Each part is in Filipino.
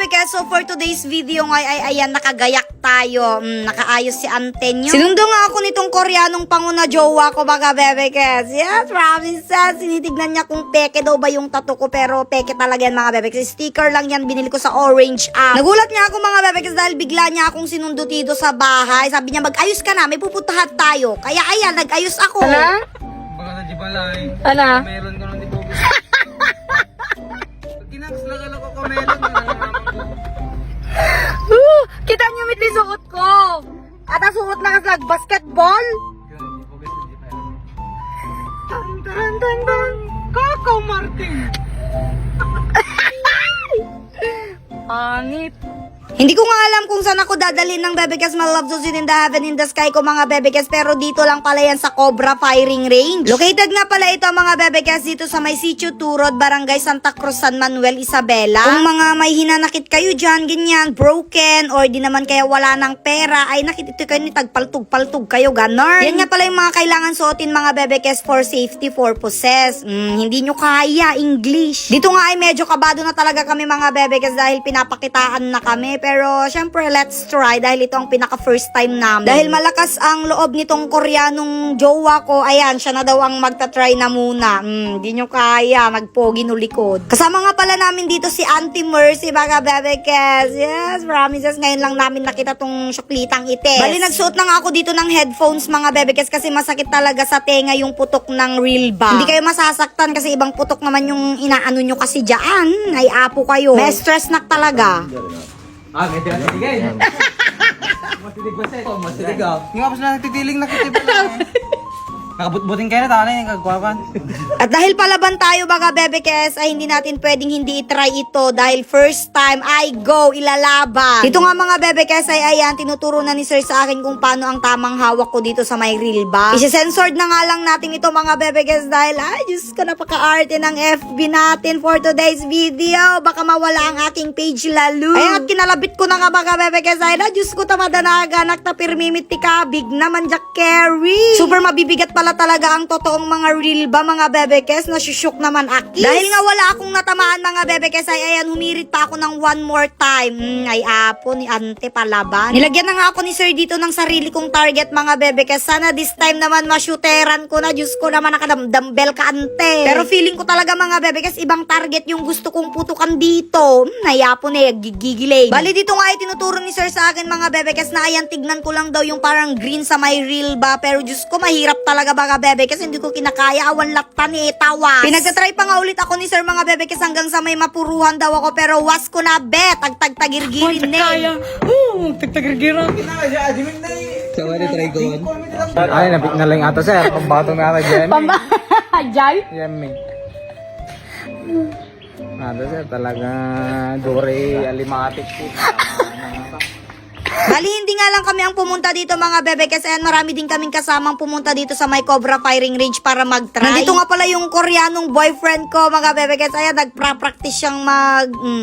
Bebekes, so for today's video nga ay ayan, nakagayak tayo. Nakaayos si ante nyo. Sinundo nga ako nitong Koreanong panguna jowa ko mga Bebekes. Yes, promises. Sinitignan niya kung peke daw ba yung tattoo ko, pero peke talaga yan mga Bebekes. Sticker lang yan, binili ko sa Orange app. Nagulat nga ako mga Bebekes dahil bigla niya akong sinundo dito sa bahay. Sabi niya, mag-ayos ka na, may pupuntahan tayo. Kaya ayan, nag-ayos ako. Ala? Baka na di balay. Ala? Meron ka nung di bubis. Pag kinakasalagal ako ka meron. Kita niyo mit suot ko. At ang suot na kaslag basketball. Tan. Kakaw Martin. Pangit. Hindi ko nga alam kung saan ako dadalhin ng Bebekes My Love Zones in the Heaven in the Sky ko mga Bebekes, pero dito lang pala yan sa Cobra Firing Range. Located nga pala ito mga Bebekes dito sa may Sitio Turod, Barangay Santa Cruz, San Manuel, Isabela. Kung mga may hinanakit kayo dyan, ganyan, broken, or di naman kaya wala ng pera, ay nakitito kayo ni tagpaltug-paltug kayo, ganon. Yan nga pala yung mga kailangan suotin mga Bebekes for safety purposes. Hindi nyo kaya English. Dito nga ay medyo kabado na talaga kami mga Bebekes dahil pinapakitaan na kami. Pero syempre let's try dahil ito ang pinaka first time namin. Dahil malakas ang loob nitong Koreanong jowa ko, ayan, siya na daw ang magta-try na muna. Di nyo kaya, nagpogi no likod. Kasama nga pala namin dito si Auntie Mercy, mga Bebekes. Yes, promises, ngayon lang namin nakita tong syuklitang ites. Bali, nagsuot na nga ako dito ng headphones mga Bebekes kasi masakit talaga sa tenga yung putok ng real ba. Hindi kayo masasaktan kasi ibang putok naman yung inaano nyo kasi dyan. Ay apo kayo. May stress na talaga. Medyo natitigay. Matitig ba sa'yo? Matitig ah. Yung kapos na nagtitiling nakitib lang. Nakabutbutin kayo na, takanay, nagkagwapan. At dahil palaban tayo mga Bebekes, ay hindi natin pwedeng hindi itry ito dahil first time ay go, ilalaban. Dito nga mga Bebekes ay ayan, tinuturo na ni sir sa akin kung paano ang tamang hawak ko dito sa may reel ba. Isi-censored na nga lang natin ito mga Bebekes dahil ay Diyos ko, napaka-arte ng FB natin for today's video. Baka mawala ang aking page lalo. Ay at kinalabit ko na nga mga Bebekes ay na Diyos ko, tamadanaga, nakta-pirmimit tikabig naman Jack Carey. Super mabibigat pala talaga ang totoong mga real ba mga Bebekes, nasyusyok naman aki. Dahil nga wala akong natamaan mga Bebekes ay ayan, humirit pa ako ng one more time. Ay apo ni ante palaban. Nilagyan na nga ako ni sir dito ng sarili kong target mga Bebekes. Sana this time naman masyuteran ko na. Diyos ko naman, nakadambel ka ante. Pero feeling ko talaga mga Bebekes, ibang target yung gusto kong putukan dito. Ay apo na gigigiling. Bali dito nga ay tinuturo ni sir sa akin mga Bebekes na ayan, tignan ko lang daw yung parang green sa may reel ba. Pero Diyos ko, mahirap talaga mga Bebekes, hindi ko kinakaya, awan laktan eh, tawas. Pinagtatry pa nga ulit ako ni sir mga Bebekes hanggang sa may mapuruhan daw ako, pero was ko na bet, tagtagtagirgirin na eh. Tagtagirgiran. So, ano try ko? Ay, nabik na lang ata sir. Pambatong na ako dyan. Jai? Yummy. Ano sir, talaga dure alimatik po. Bali, hindi nga lang kami ang pumunta dito mga Bebekes, ayan, marami din kaming kasamang pumunta dito sa may Cobra Firing Range para mag-try. Nandito nga pala yung Koreanong boyfriend ko mga Bebekes, ayan, nagpra-practice siyang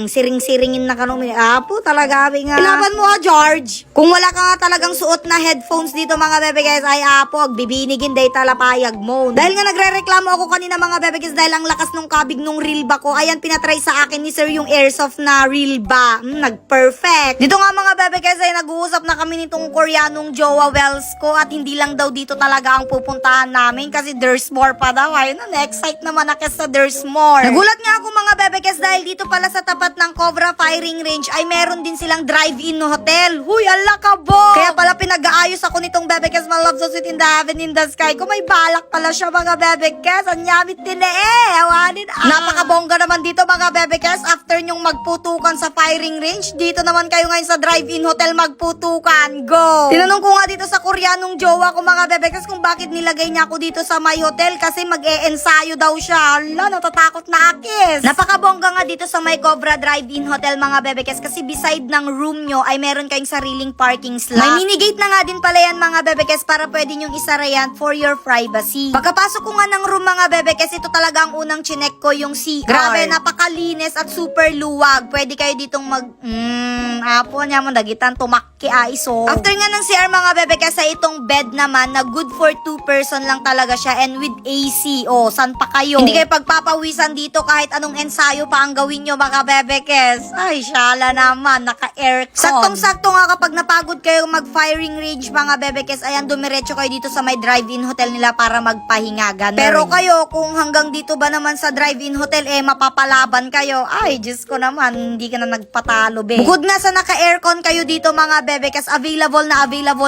siring-siringin na kanong apo talaga, abi nga. Ilaban mo ha, George. Kung wala ka nga talagang suot na headphones dito mga Bebekes, ay apo, bibinigin day talapayag mo. Dahil nga nagre-reklamo ako kanina mga Bebekes dahil ang lakas nung kabig nung reel ba ko, ayan, pinatry sa akin ni sir yung airsoft na reel ba. Nag-perfect. Dito nga mga Bebekes ay nag-uusap na kami nitong Koreanong jowa Wells ko at hindi lang daw dito talaga ang pupuntahan namin kasi there's more pa daw. Ayun na, na-excite naman ako sa there's more. Nagulat nga ako mga Bebekes dahil dito pala sa tapat ng Cobra Firing Range ay meron din silang drive-in hotel. Huy, ala ka bo! Kaya pala pinag-aayos ako nitong Bebekes My Love Zones in the Heaven in the Sky. Kung may balak pala siya mga Bebekes, anyamit din awanin. Napakabongga naman dito mga Bebekes after nyong magputukan sa firing range. Dito naman kayo ngayon sa drive-in hotel magputukan. Go! Tinanong ko nga dito sa Koreanong jowa ko mga Bebekes kung bakit nilagay niya ako dito sa my hotel kasi mag-e-ensayo daw siya. Ala, natatakot na akis. Napakabongga nga dito sa may Cobra Drive-In Hotel mga Bebekes kasi beside ng room nyo ay meron kayong sariling parking slot. May minigate na nga din pala yan mga Bebekes para pwede nyong isara yan for your privacy. Pagkapasok ko nga ng room mga Bebekes, ito talaga ang unang chinek ko yung CR. Grabe, napakalinis at super luwag. Pwede kayo ditong Apo niya mo dagitan tumakki iso. After nga ng CR mga bebe kasi itong bed naman na good for 2 person lang talaga siya and with AC. O, san pa kayo? Hindi kayo pagpapawisan dito kahit anong ensayo pa ang gawin nyo mga bebe kes. Ay, syala naman, naka-aircon. Saktong-sakto nga kapag napagod kayo mag-firing range mga bebe kes, ayan dumiretso kayo dito sa may drive-in hotel nila para magpahinga. Ganun. Pero kayo, kung hanggang dito ba naman sa drive-in hotel mapapalaban kayo, ay, Diyos ko naman, hindi ka na nagpatalo, be. Bukod nga sa naka-aircon kayo dito, mga bebekes, available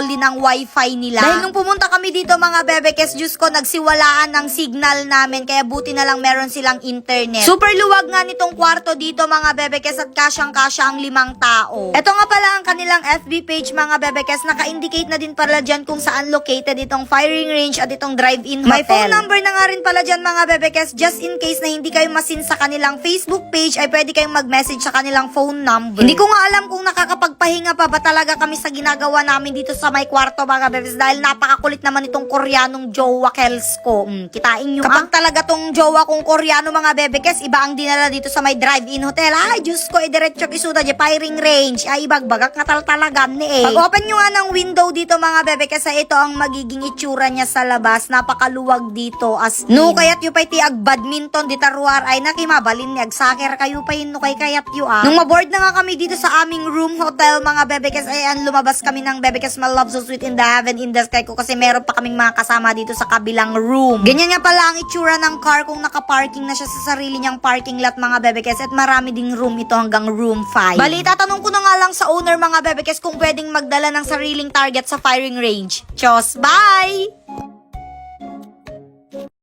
din ang wifi nila. Dahil nung pumunta kami dito, mga bebekes, Diyos ko, nagsiwalaan ng signal namin, kaya buti na lang meron silang internet. Super luwag nga nitong kwarto dito, mga bebekes, at kasyang-kasya ang 5 tao. Ito nga pala ang kanilang FB page, mga bebekes, naka-indicate na din pala dyan kung saan located itong firing range at itong drive-in hotel. May phone number na nga rin pala dyan, mga bebekes, just in case na hindi kayo masin sa kanilang Facebook page, ay pwede kayong mag-message sa kanilang phone number. Hindi ko nga alam kung nakakapagpahinga pa ba talaga kami sa ginagawa namin dito sa may kwarto, mga bebes, dahil napakakulit naman itong Koreanong jowa Kels ko. Kitain nyo kapag talaga tong jowa kong Koreano, mga bebekes, iba ang dinala dito sa may drive-in hotel. Ay, Diyos ko, diretso isuda di firing range. Ay, ibagbagak nga talaga ni Pag open nyo nga ng window dito, mga bebekes, ay ito ang magiging itsura niya sa labas. Napakaluwag dito as no, kaya't yu pa'y ti ag badminton di taruar ay nakimabalin ni ag soccer kayo pa yun no kay kayat yu Nung maboard na nga kami dito sa aming room hotel, mga bebekes, ayan lumabas kami ng bebekes my love so sweet in the heaven in the sky ko kasi meron pa kaming mga kasama dito sa kabilang room. Ganyan nga pala ang itsura ng car kung nakaparking na siya sa sarili niyang parking lot, mga bebekes, at marami ding room ito hanggang room 5. Bali, tatanong ko na nga lang sa owner, mga bebekes, kung pwedeng magdala ng sariling target sa firing range. Chos, bye!